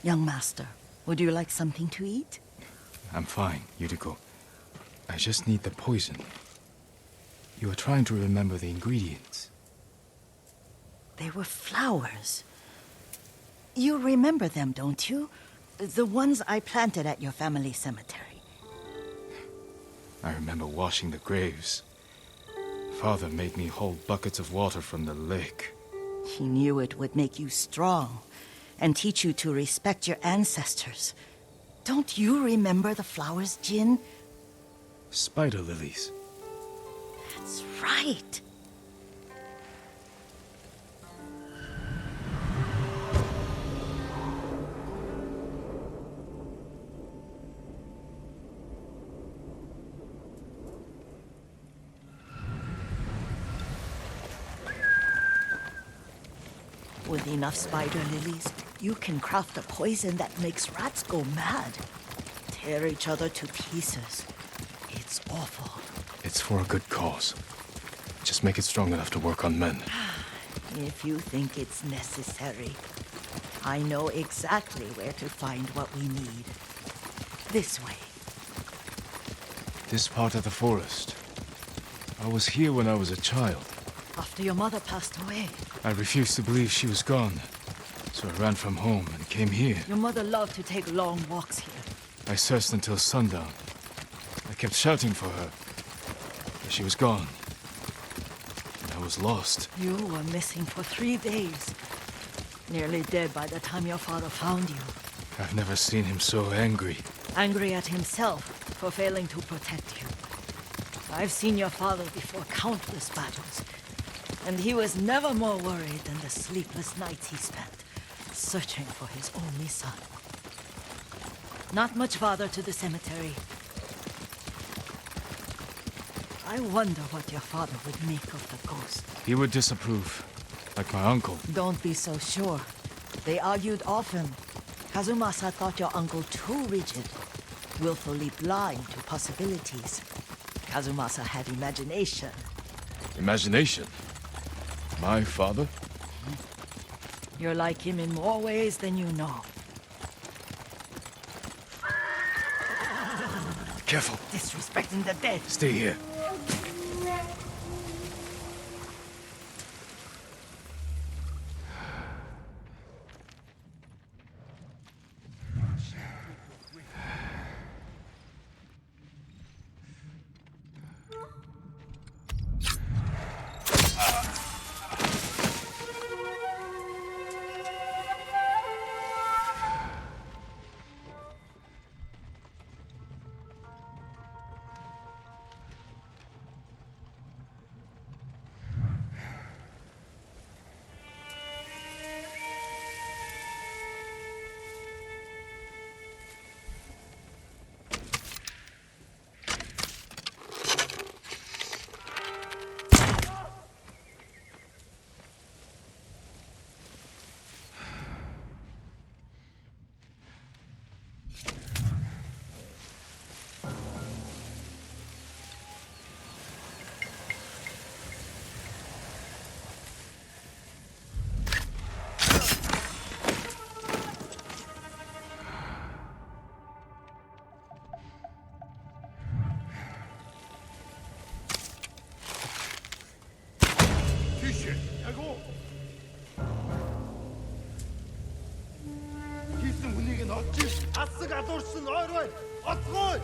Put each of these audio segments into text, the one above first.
Young master, would you like something to eat? I'm fine, Yuriko. I just need the poison. You are trying to remember the ingredients. They were flowers. You remember them, don't you? The ones I planted at your family cemetery. I remember washing the graves. Father made me hold buckets of water from the lake. He knew it would make you strong and teach you to respect your ancestors. Don't you remember the flowers, Jin? Spider lilies. That's right. With enough spider lilies, you can craft a poison that makes rats go mad. Tear each other to pieces. It's awful. It's for a good cause. Just make it strong enough to work on men. If you think it's necessary, I know exactly where to find what we need. This way. This part of the forest. I was here when I was a child. After your mother passed away. I refused to believe she was gone, so I ran from home and came here. Your mother loved to take long walks here. I searched until sundown. I kept shouting for her, but she was gone. And I was lost. You were missing for 3 days. Nearly dead by the time your father found you. I've never seen him so angry. Angry at himself for failing to protect you. I've seen your father before countless battles, and he was never more worried than the sleepless nights he spent searching for his only son. Not much farther to the cemetery. I wonder what your father would make of the ghost. He would disapprove, like my uncle. Don't be so sure. They argued often. Kazumasa thought your uncle too rigid, willfully blind to possibilities. Kazumasa had imagination. Imagination? My father? You're like him in more ways than you know. Careful. Disrespecting the dead. Stay here. Хийсэн хүнийг нь олж асаг алуурсан ойр бай. Оцгой.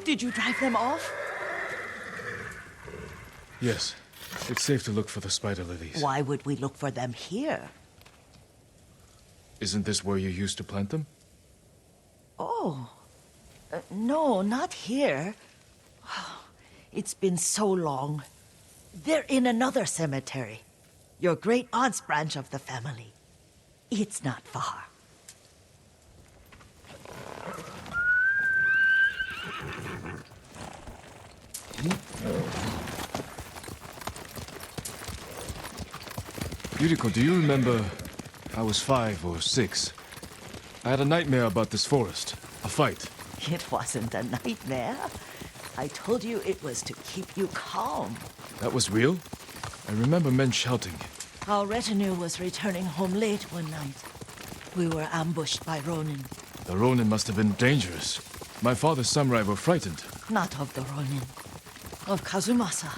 Did you drive them off? Yes. It's safe to look for the spider lilies. Why would we look for them here? Isn't this where you used to plant them? Oh, no, not here. It's been so long. They're in another cemetery. Your great aunt's branch of the family. It's not far. Yuriko, do you remember? I was 5 or 6. I had a nightmare about this forest. A fight. It wasn't a nightmare. I told you it was to keep you calm. That was real? I remember men shouting. Our retinue was returning home late one night. We were ambushed by Ronin. The Ronin must have been dangerous. My father's samurai were frightened. Not of the Ronin. Of Kazumasa.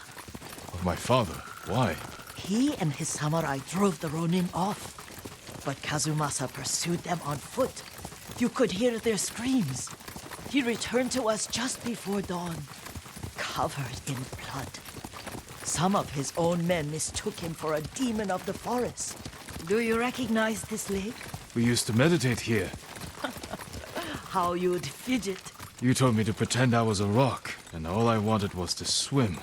Of my father? Why? He and his samurai drove the Ronin off. But Kazumasa pursued them on foot. You could hear their screams. He returned to us just before dawn, covered in blood. Some of his own men mistook him for a demon of the forest. Do you recognize this lake? We used to meditate here. How you'd fidget. You told me to pretend I was a rock, and all I wanted was to swim.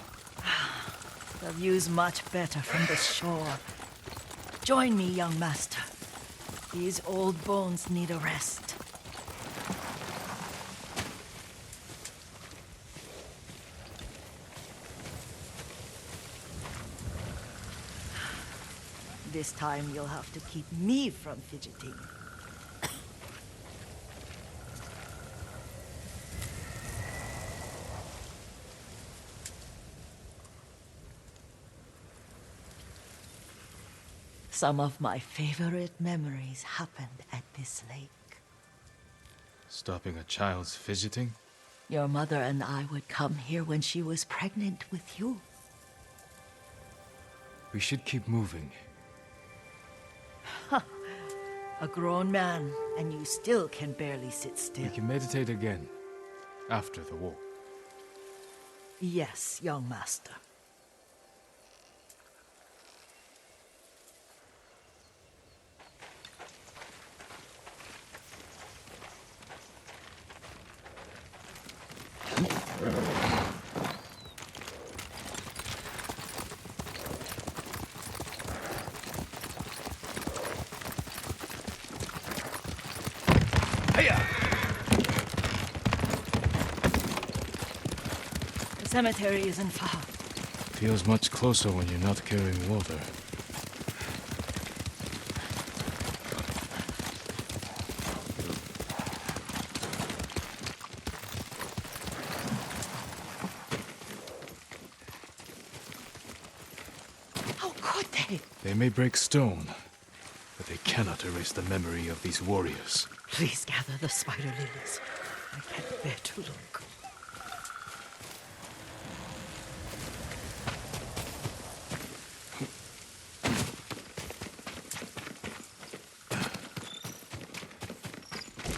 The view's much better from the shore. Join me, young master. These old bones need a rest. This time you'll have to keep me from fidgeting. Some of my favorite memories happened at this lake. Stopping a child's fidgeting? Your mother and I would come here when she was pregnant with you. We should keep moving. A grown man, and you still can barely sit still. We can meditate again, after the war. Yes, young master. The cemetery isn't far. Feels much closer when you're not carrying water. How could they? They may break stone, but they cannot erase the memory of these warriors. Please gather the spider lilies. I can't bear to look.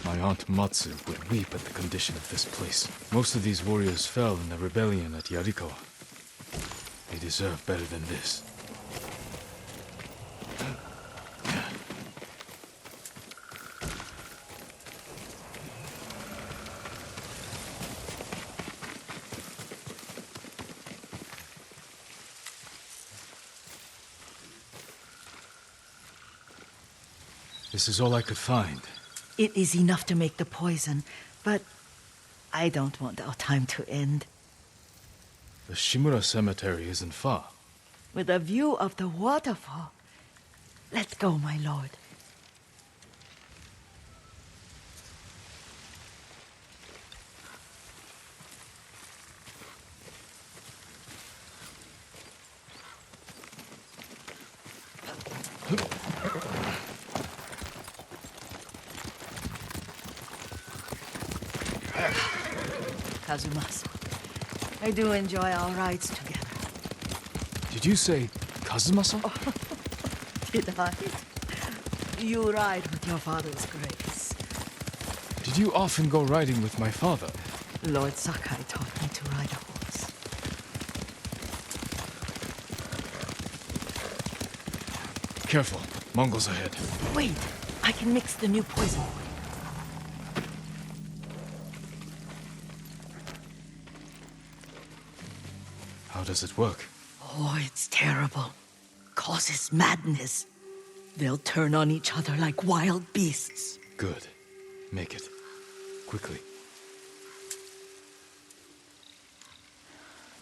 My aunt Matsu would weep at the condition of this place. Most of these warriors fell in the rebellion at Yarikawa. They deserve better than this. This is all I could find. It is enough to make the poison, but I don't want our time to end. The Shimura Cemetery isn't far. With a view of the waterfall. Let's go, my lord. Kazumasa, I do enjoy our rides together. Did you say Kazumasa? Did I? You ride with your father's grace. Did you often go riding with my father? Lord Sakai taught me to ride a horse. Careful. Mongols ahead. Wait, I can mix the new poison. How does it work? Oh, it's terrible. Causes madness. They'll turn on each other like wild beasts. Good. Make it. Quickly.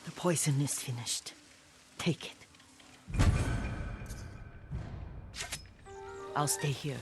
The poison is finished. Take it. I'll stay here.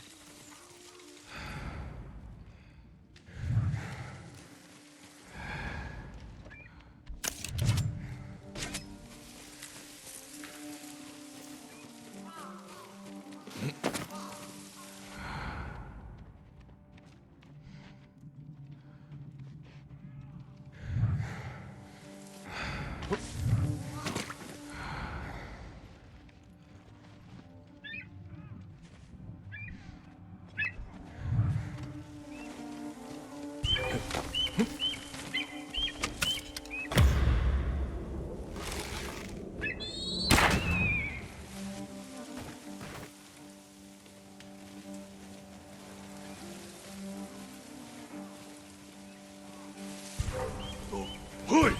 Hoi!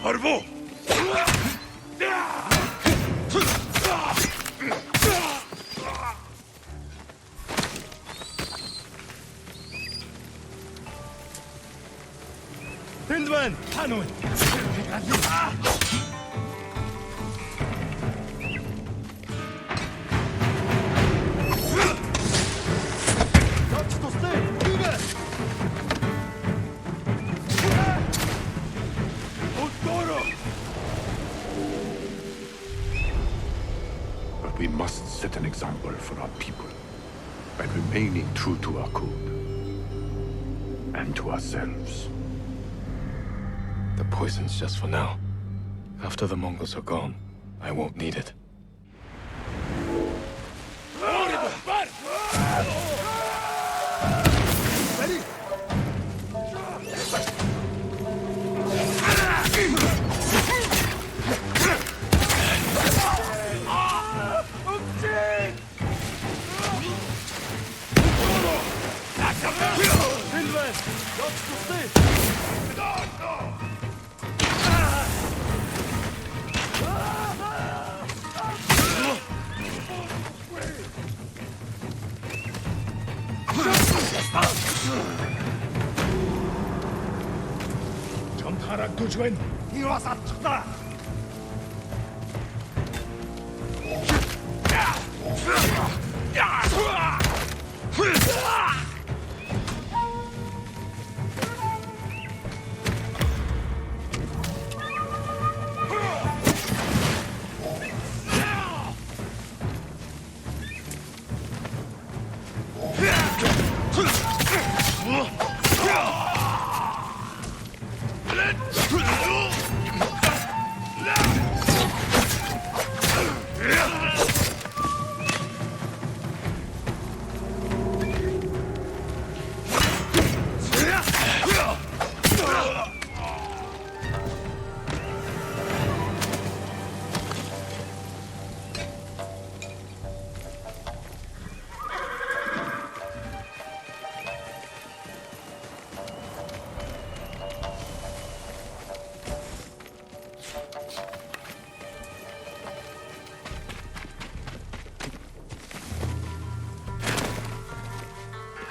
Harbo! Hindman, Hanun! Touch to stay! Move it! But we must set an example for our people by remaining true to our code and to ourselves. The poison's just for now. After the Mongols are gone, I won't need it. Ready? Hindman, touch to stay! 전타락 도주엔 이와서 쳤다!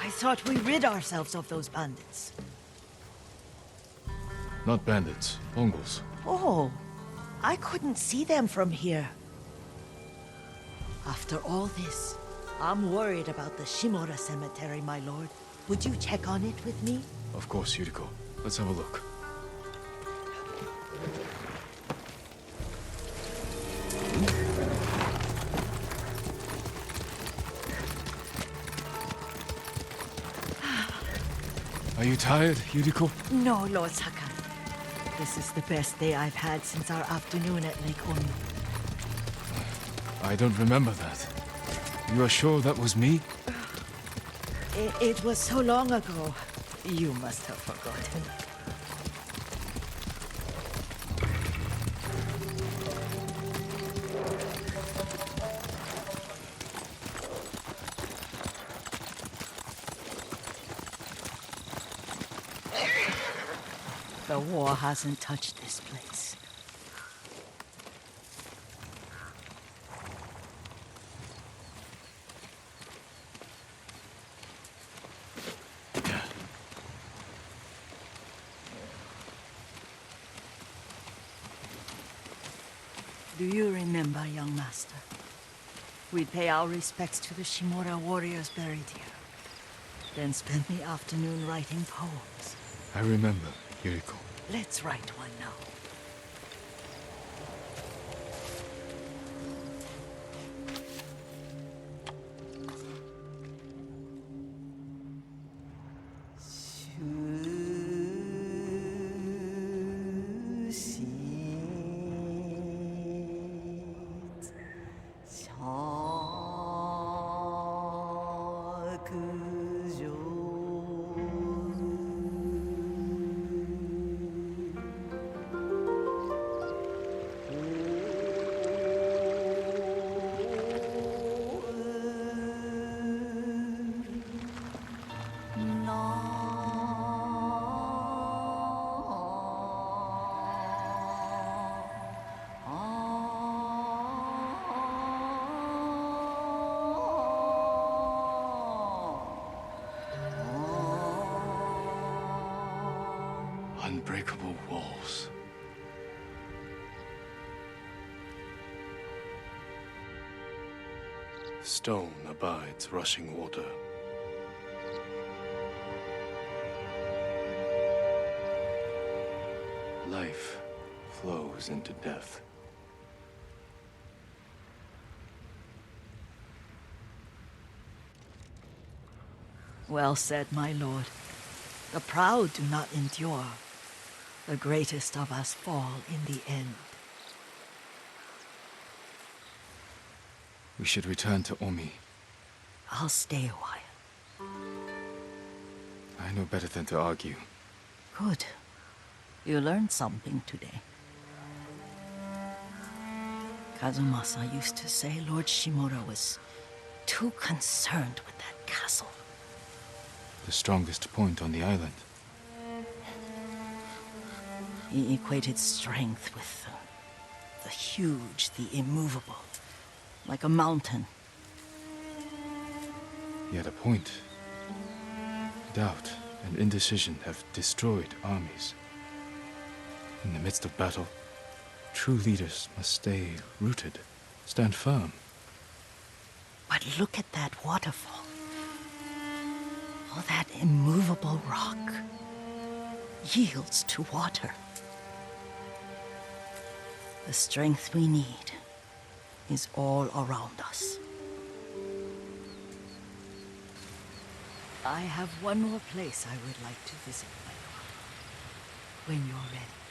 I thought we rid ourselves of those bandits. Not bandits, Mongols. Oh, I couldn't see them from here. After all this, I'm worried about the Shimura cemetery, my lord. Would you check on it with me? Of course, Yuriko. Let's have a look. Are you tired, Yuriko? No, Lord Sakai. This is the best day I've had since our afternoon at Lake Onu. I don't remember that. You are sure that was me? It was so long ago. You must have forgotten. The war hasn't touched this place. Do you remember, young master? We'd pay our respects to the Shimura warriors buried here, then spend the afternoon writing poems. I remember, Yuriko. Let's write one now. Unbreakable walls. Stone abides rushing water. Life flows into death. Well said, my lord. The proud do not endure. The greatest of us fall in the end. We should return to Omi. I'll stay a while. I know better than to argue. Good. You learned something today. Kazumasa used to say Lord Shimura was too concerned with that castle. The strongest point on the island. He equated strength with the huge, the immovable, like a mountain. He had a point. Doubt and indecision have destroyed armies. In the midst of battle, true leaders must stay rooted, stand firm. But look at that waterfall. All that immovable rock yields to water. The strength we need is all around us. I have one more place I would like to visit, my lord, when you're ready.